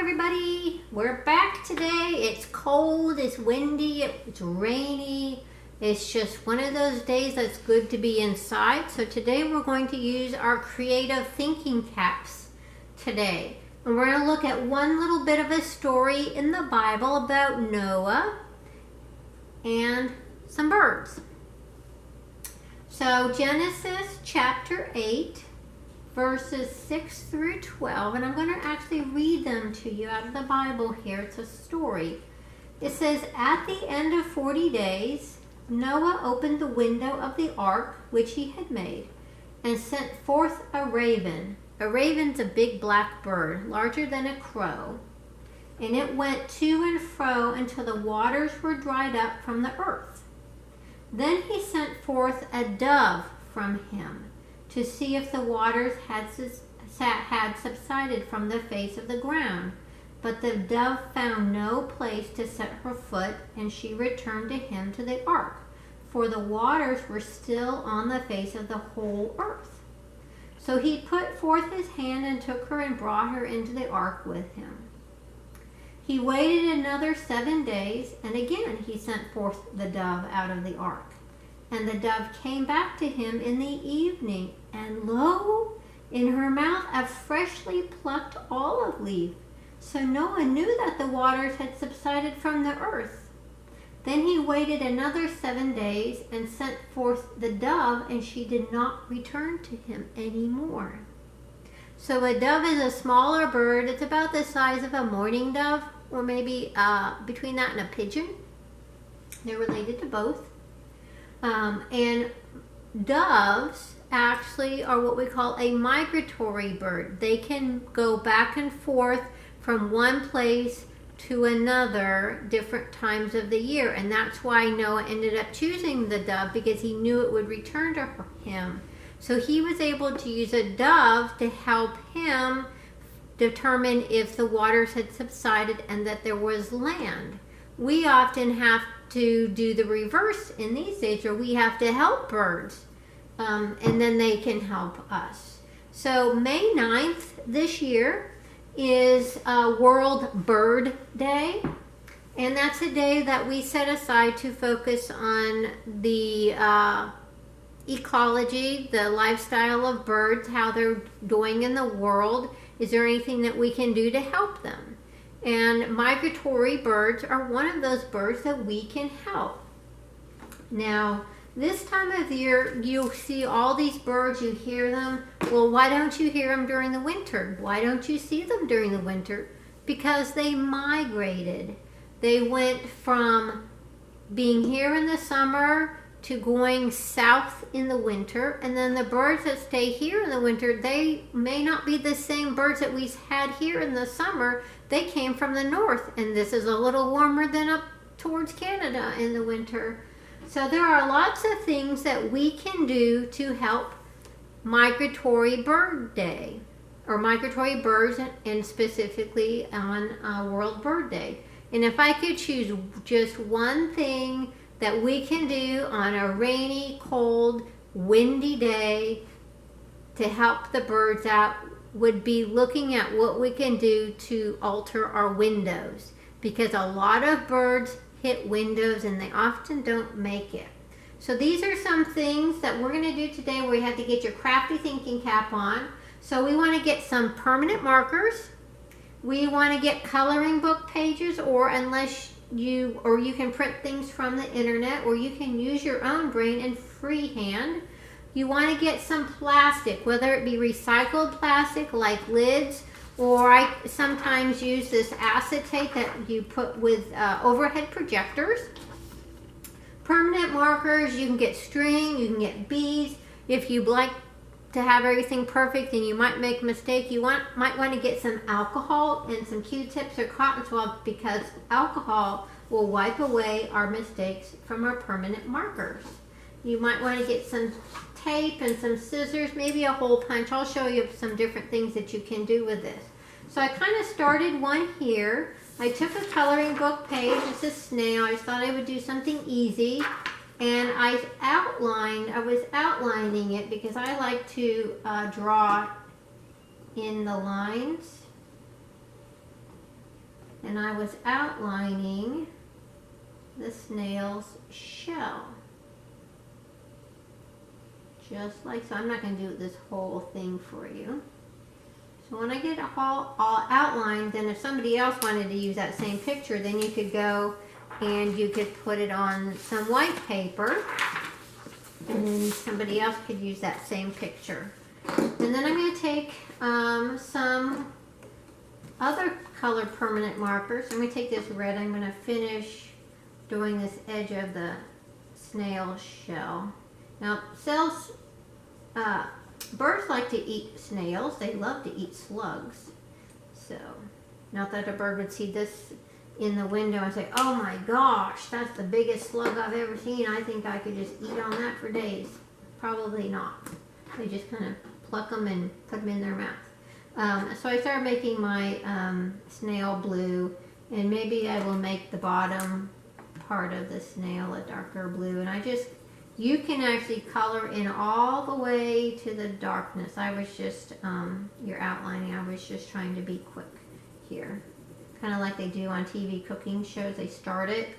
everybody. We're back today. It's cold, it's windy, it's rainy. It's just one of those days that's good to be inside. So today we're going to use our creative thinking caps today. And we're going to look at one little bit of a story in the Bible about Noah and some birds. So Genesis chapter 8. Verses 6 through 12, and I'm going to actually read them to you out of the Bible here. It's a story. It says, at the end of 40 days, Noah opened the window of the ark which he had made, and sent forth a raven. A raven's a big black bird, larger than a crow, and it went to and fro until the waters were dried up from the earth. Then he sent forth a dove from him, to see if the waters had subsided from the face of the ground. But the dove found no place to set her foot, and she returned to him to the ark, for the waters were still on the face of the whole earth. So he put forth his hand and took her and brought her into the ark with him. He waited another 7 days, and again he sent forth the dove out of the ark. And the dove came back to him in the evening, and lo, in her mouth a freshly plucked olive leaf. So Noah knew that the waters had subsided from the earth. Then he waited another 7 days and sent forth the dove, and she did not return to him any more. So a dove is a smaller bird. It's about the size of a mourning dove, or maybe between that and a pigeon. They're related to both. And doves actually are what we call a migratory bird. They can go back and forth from one place to another different times of the year. And that's why Noah ended up choosing the dove, because he knew it would return to him. So he was able to use a dove to help him determine if the waters had subsided and that there was land. We often have to do the reverse in these days, or we have to help birds, and then they can help us. So May 9th this year is World Bird Day, and that's a day that we set aside to focus on the ecology, the lifestyle of birds, how they're doing in the world. Is there anything that we can do to help them? And migratory birds are one of those birds that we can help. Now, this time of year, you'll see all these birds, you hear them. Well, why don't you hear them during the winter? Why don't you see them during the winter? Because they migrated. They went from being here in the summer to going south in the winter. And then the birds that stay here in the winter, they may not be the same birds that we had here in the summer. They came from the north, and this is a little warmer than up towards Canada in the winter. So there are lots of things that we can do to help Migratory Bird Day, or migratory birds, and specifically on World Bird Day. And if I could choose just one thing that we can do on a rainy, cold, windy day to help the birds out, would be looking at what we can do to alter our windows, because a lot of birds hit windows and they often don't make it. So these are some things that we're going to do today, where you have to get your crafty thinking cap on. So we want to get some permanent markers. We want to get coloring book pages, or you can print things from the internet, or you can use your own brain and freehand. You want to get some plastic, whether it be recycled plastic like lids, or I sometimes use this acetate that you put with overhead projectors. Permanent markers, you can get string, you can get beads. If you'd like to have everything perfect and you might make a mistake, you might want to get some alcohol and some Q-tips or cotton swab, because alcohol will wipe away our mistakes from our permanent markers. You might want to get some tape and some scissors, maybe a hole punch. I'll show you some different things that you can do with this. So I kind of started one here. I took a coloring book page. It's a snail. I just thought I would do something easy. And I was outlining it because I like to draw in the lines. and I was outlining the snail's shell. Just like so. I'm not going to do this whole thing for you. So when I get it all outlined, then if somebody else wanted to use that same picture, then you could go and you could put it on some white paper, and then somebody else could use that same picture. And then I'm going to take some other color permanent markers. I'm going to take this red. I'm going to finish doing this edge of the snail shell. Now, birds like to eat snails. They love to eat slugs. So, not that a bird would see this in the window and say, oh my gosh, that's the biggest slug I've ever seen. I think I could just eat on that for days. Probably not. They just kind of pluck them and put them in their mouth. So I started making my snail blue, and maybe I will make the bottom part of the snail a darker blue. And you can actually color in all the way to the darkness. I was just, you're outlining, I was just trying to be quick here. Kind of like they do on TV cooking shows. They start it,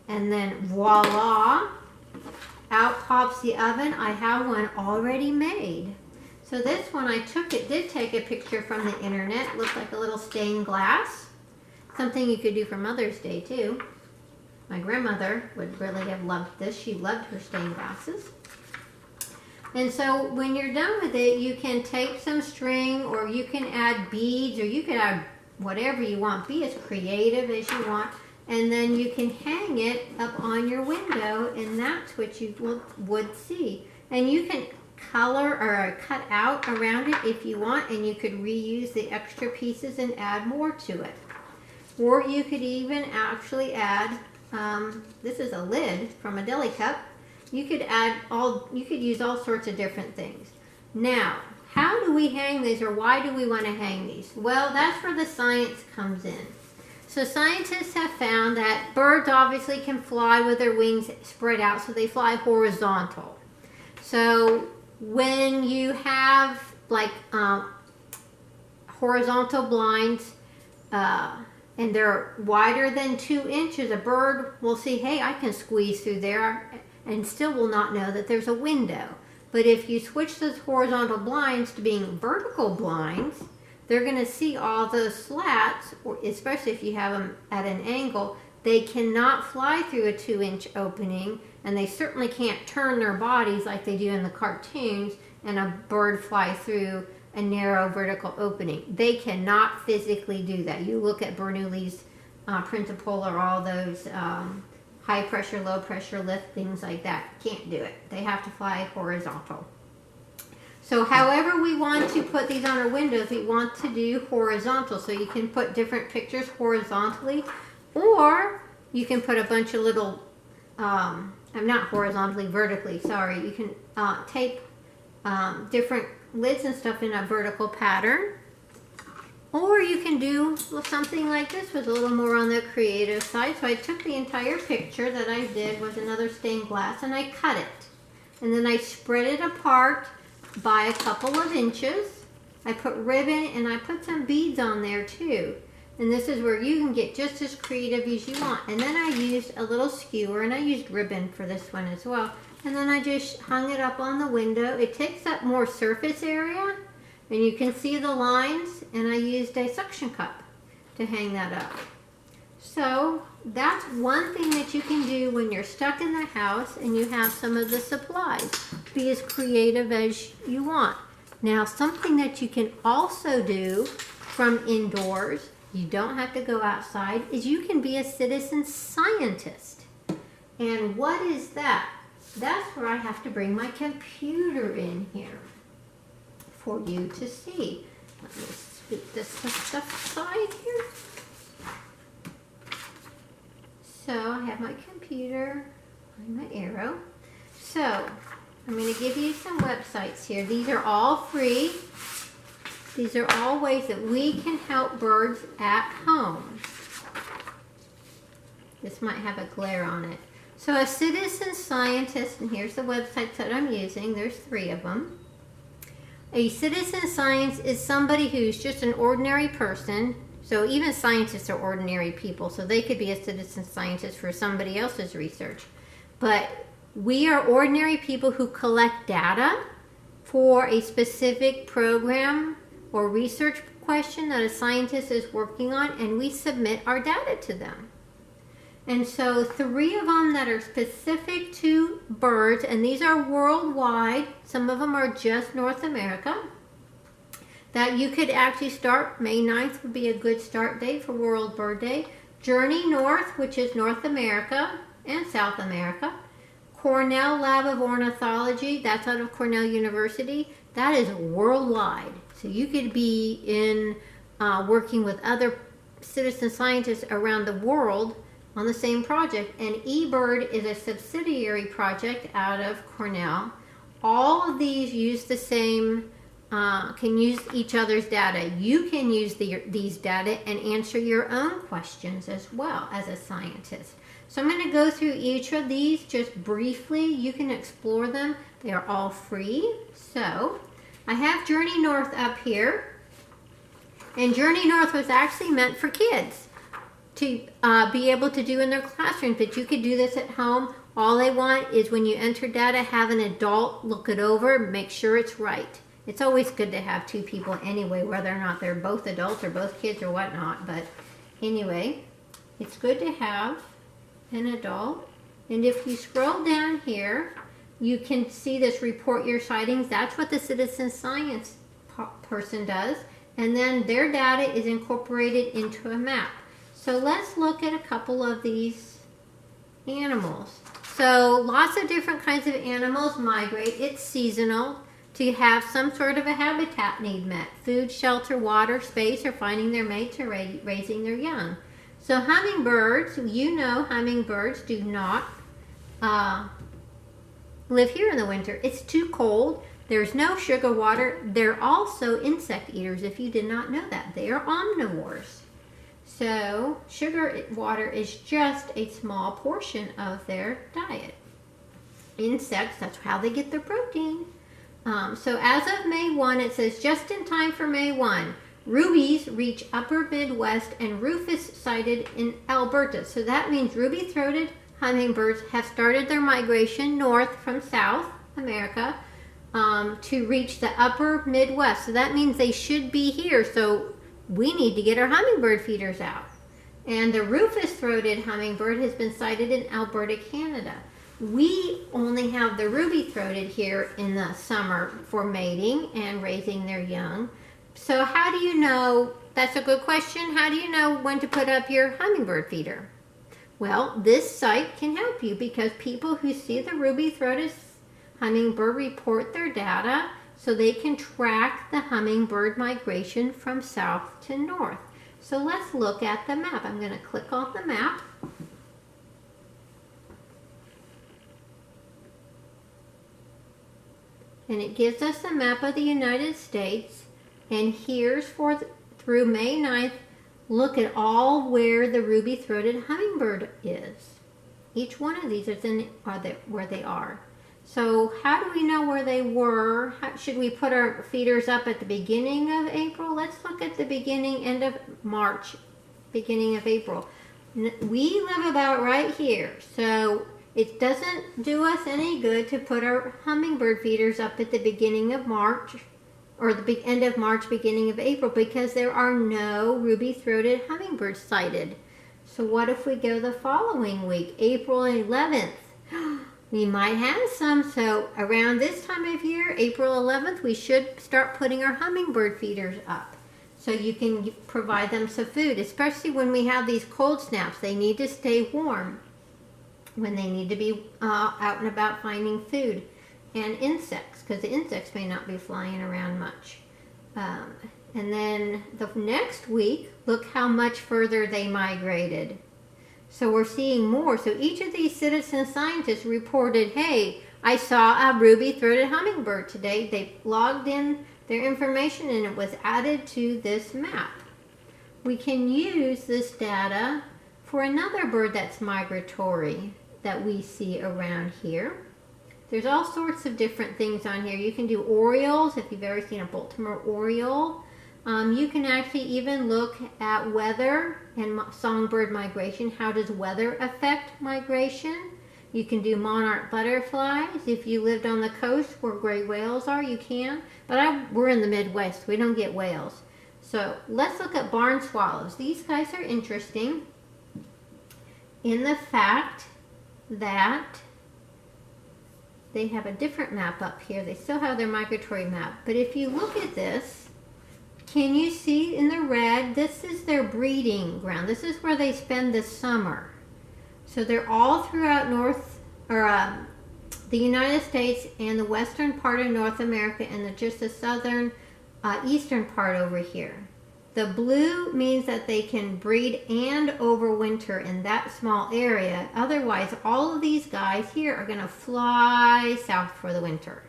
and then voila, out pops the oven. I have one already made. So this one did take a picture from the internet. It looked like a little stained glass. Something you could do for Mother's Day too. My grandmother would really have loved this. She loved her stained glasses. And so when you're done with it, you can take some string, or you can add beads, or you can add whatever you want. Be as creative as you want. And then you can hang it up on your window, and that's what you would see. And you can color or cut out around it if you want, and you could reuse the extra pieces and add more to it. Or you could even actually add, this is a lid from a deli cup. You could use all sorts of different things. Now, how do we hang these, or why do we want to hang these? Well, that's where the science comes in. So scientists have found that birds obviously can fly with their wings spread out, so they fly horizontal. So when you have like horizontal blinds, and they're wider than 2 inches, a bird will see, hey, I can squeeze through there, and still will not know that there's a window. But if you switch those horizontal blinds to being vertical blinds, they're going to see all those slats, or especially if you have them at an angle. They cannot fly through a 2-inch opening, and they certainly can't turn their bodies like they do in the cartoons and a bird fly through a narrow vertical opening. They cannot physically do that. You look at Bernoulli's principle, or all those high pressure, low pressure lift, things like that. Can't do it. They have to fly horizontal. So however we want to put these on our windows, we want to do horizontal. So you can put different pictures horizontally, or you can put a bunch of little, I'm not horizontally, vertically, sorry. You can tape different lids and stuff in a vertical pattern. Or you can do something like this, was a little more on the creative side. So I took the entire picture that I did with another stained glass, and I cut it. And then I spread it apart by a couple of inches. I put ribbon, and I put some beads on there too. And this is where you can get just as creative as you want. And then I used a little skewer, and I used ribbon for this one as well. And then I just hung it up on the window. It takes up more surface area, and you can see the lines, and I used a suction cup to hang that up. So that's one thing that you can do when you're stuck in the house and you have some of the supplies. Be as creative as you want. Now, something that you can also do from indoors, you don't have to go outside, is you can be a citizen scientist. And what is that? That's where I have to bring my computer in here for you to see. Let me scoop this stuff aside here. So I have my computer and my arrow. So I'm going to give you some websites here. These are all free. These are all ways that we can help birds at home. This might have a glare on it. So a citizen scientist, and here's the websites that I'm using. There's 3 of them. A citizen science is somebody who's just an ordinary person. So even scientists are ordinary people, so they could be a citizen scientist for somebody else's research. But we are ordinary people who collect data for a specific program or research question that a scientist is working on, and we submit our data to them. And so 3 of them that are specific to birds, and these are worldwide, some of them are just North America, that you could actually start. May 9th would be a good start date for World Bird Day. Journey North, which is North America and South America. Cornell Lab of Ornithology, that's out of Cornell University. That is worldwide. So you could be in working with other citizen scientists around the world on the same project. And eBird is a subsidiary project out of Cornell. All of these use the same, can use each other's data. You can use these data and answer your own questions as well as a scientist. So I'm going to go through each of these just briefly. You can explore them. They are all free. So I have Journey North up here. And Journey North was actually meant for kids to be able to do in their classrooms. But you could do this at home. All they want is when you enter data, have an adult look it over, make sure it's right. It's always good to have 2 people anyway, whether or not they're both adults or both kids or whatnot. But anyway, it's good to have an adult. And if you scroll down here, you can see this report your sightings. That's what the citizen science person does. And then their data is incorporated into a map. So let's look at a couple of these animals. So lots of different kinds of animals migrate. It's seasonal to have some sort of a habitat need met. Food, shelter, water, space, or finding their mates or raising their young. So hummingbirds, you know hummingbirds do not live here in the winter. It's too cold. There's no sugar water. They're also insect eaters, if you did not know that. They are omnivores. So sugar water is just a small portion of their diet. Insects, that's how they get their protein. So as of May 1, it says, just in time for May 1, rubies reach upper Midwest and rufous sighted in Alberta. So that means ruby-throated hummingbirds have started their migration north from South America to reach the upper Midwest. So that means they should be here. So we need to get our hummingbird feeders out. And the rufous-throated hummingbird has been sighted in Alberta, Canada. We only have the ruby-throated here in the summer for mating and raising their young. So how do you know? That's a good question. How do you know when to put up your hummingbird feeder? Well, this site can help you because people who see the ruby-throated hummingbird report their data so they can track the hummingbird migration from south to north. So let's look at the map. I'm going to click on the map. And it gives us a map of the United States. And here's through May 9th, look at all where the ruby-throated hummingbird is. Each one of these is where they are. So how do we know where they were? Should we put our feeders up at the beginning of April? Let's look at the end of March, beginning of April. We live about right here, so it doesn't do us any good to put our hummingbird feeders up at the beginning of March or the end of March, beginning of April, because there are no ruby-throated hummingbirds sighted. So what if we go the following week, April 11th? We might have some, so around this time of year, April 11th, we should start putting our hummingbird feeders up. So you can provide them some food, especially when we have these cold snaps. They need to stay warm when they need to be out and about finding food. And insects, because the insects may not be flying around much. And then the next week, look how much further they migrated. So we're seeing more. So each of these citizen scientists reported, hey, I saw a ruby-throated hummingbird today. They logged in their information and it was added to this map. We can use this data for another bird that's migratory that we see around here. There's all sorts of different things on here. You can do orioles, if you've ever seen a Baltimore oriole. You can actually even look at weather and songbird migration. How does weather affect migration? You can do monarch butterflies. If you lived on the coast where gray whales are, you can. But we're in the Midwest. We don't get whales. So let's look at barn swallows. These guys are interesting in the fact that they have a different map up here. They still have their migratory map. But if you look at this, can you see in the red, this is their breeding ground. This is where they spend the summer. So they're all throughout the United States and the western part of North America and just the southern eastern part over here. The blue means that they can breed and overwinter in that small area. Otherwise, all of these guys here are going to fly south for the winter.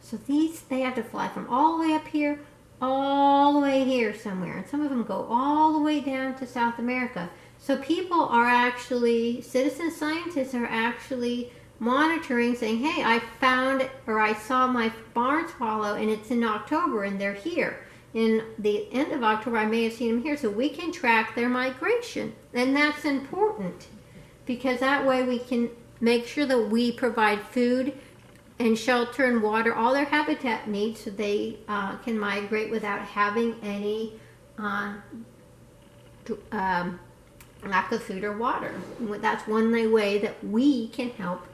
So they have to fly from all the way up here, all the way here somewhere. And some of them go all the way down to South America. So people are actually, citizen scientists are actually monitoring, saying, hey, I found or I saw my barn swallow and it's in October and they're here. In the end of October, I may have seen them here. So we can track their migration. And that's important because that way we can make sure that we provide food and shelter and water, all their habitat needs, so they can migrate without having any lack of food or water. That's one way that we can help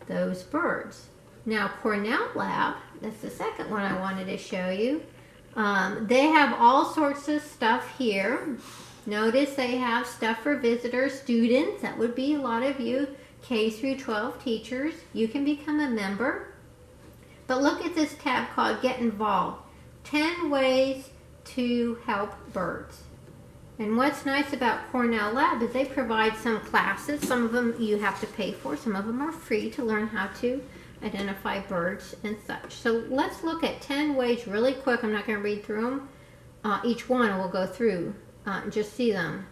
those birds. Now, Cornell Lab, that's the second one I wanted to show you. They have all sorts of stuff here. Notice they have stuff for visitors, students. That would be a lot of you, K through 12 teachers. You can become a member. But look at this tab called Get Involved. 10 ways to help birds. And what's nice about Cornell Lab is they provide some classes. Some of them you have to pay for. Some of them are free to learn how to identify birds and such. So let's look at 10 ways really quick. I'm not going to read through them. Each one we'll go through and just see them.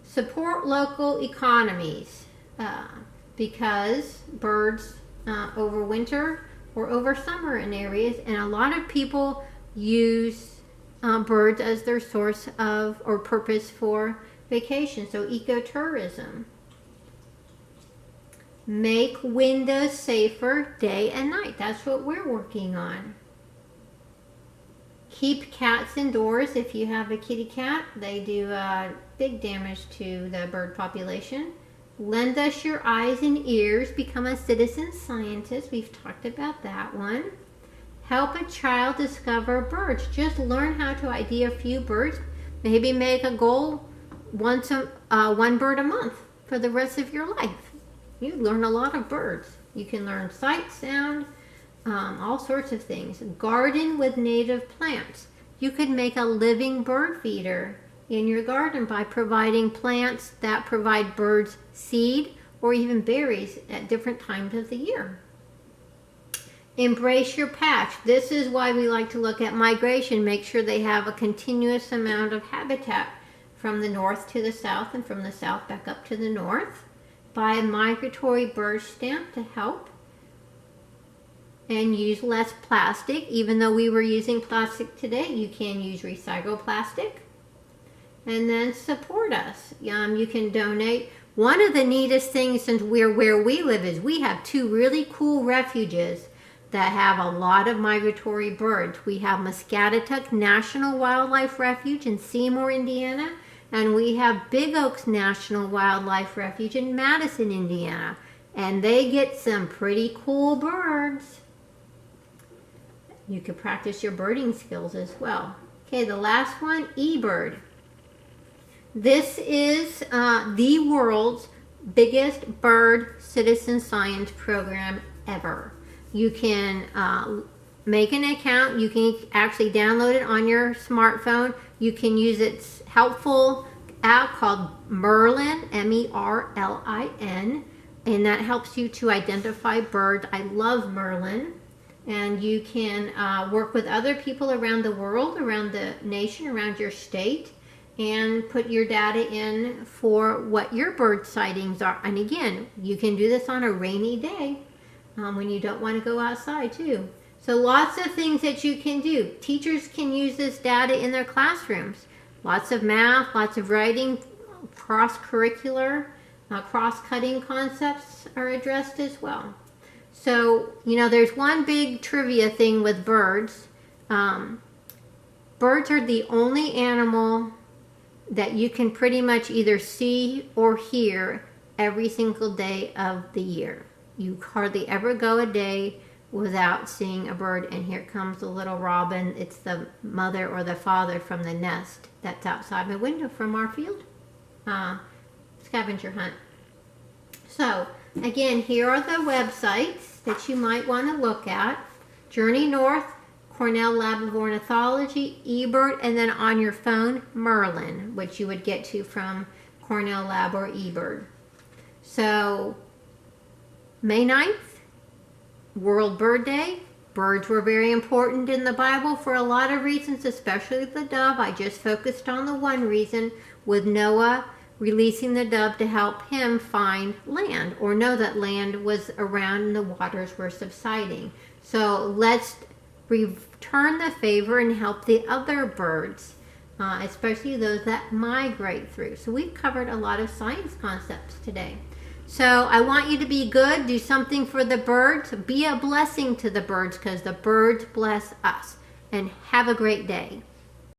Support local economies because birds overwinter or over summer in areas, and a lot of people use birds as their source of or purpose for vacation. So ecotourism. Make windows safer day and night. That's what we're working on. Keep cats indoors. If you have a kitty cat, they do big damage to the bird population. Lend us your eyes and ears. Become a citizen scientist. We've talked about that one. Help a child discover birds. Just learn how to ID a few birds. Maybe make a goal one bird a month for the rest of your life. You learn a lot of birds. You can learn sight, sound, all sorts of things. Garden with native plants. You could make a living bird feeder in your garden by providing plants that provide birds seed or even berries at different times of the year. Embrace your patch. This is why we like to look at migration. Make sure they have a continuous amount of habitat from the north to the south and from the south back up to the north. Buy a migratory bird stamp to help. And use less plastic. Even though we were using plastic today, you can use recycled plastic. And then support us. You can donate. One of the neatest things, since we're where we live, is we have 2 really cool refuges that have a lot of migratory birds. We have Muscatatuck National Wildlife Refuge in Seymour, Indiana, and we have Big Oaks National Wildlife Refuge in Madison, Indiana. And they get some pretty cool birds. You could practice your birding skills as well. Okay, the last one, eBird. This is the world's biggest bird citizen science program ever. You can make an account. You can actually download it on your smartphone. You can use its helpful app called Merlin, M-E-R-L-I-N, and that helps you to identify birds. I love Merlin. And you can work with other people around the world, around the nation, around your state, and put your data in for what your bird sightings are. And again, you can do this on a rainy day when you don't want to go outside too. So lots of things that you can do. Teachers can use this data in their classrooms. Lots of math, lots of writing, cross-curricular, cross-cutting concepts are addressed as well. So, there's one big trivia thing with birds. Birds are the only animal that you can pretty much either see or hear every single day of the year. You hardly ever go a day without seeing a bird. And here comes the little robin. It's the mother or the father from the nest that's outside my window from our field scavenger hunt. So again, here are the websites that you might want to look at. Journey North, Cornell Lab of Ornithology, eBird, and then on your phone, Merlin, which you would get to from Cornell Lab or eBird. So May 9th, World Bird Day. Birds were very important in the Bible for a lot of reasons, especially the dove. I just focused on the one reason, with Noah releasing the dove to help him find land, or know that land was around and the waters were subsiding. So let's return the favor and help the other birds, especially those that migrate through. So we've covered a lot of science concepts today. So I want you to be good, do something for the birds, be a blessing to the birds, because the birds bless us. And have a great day.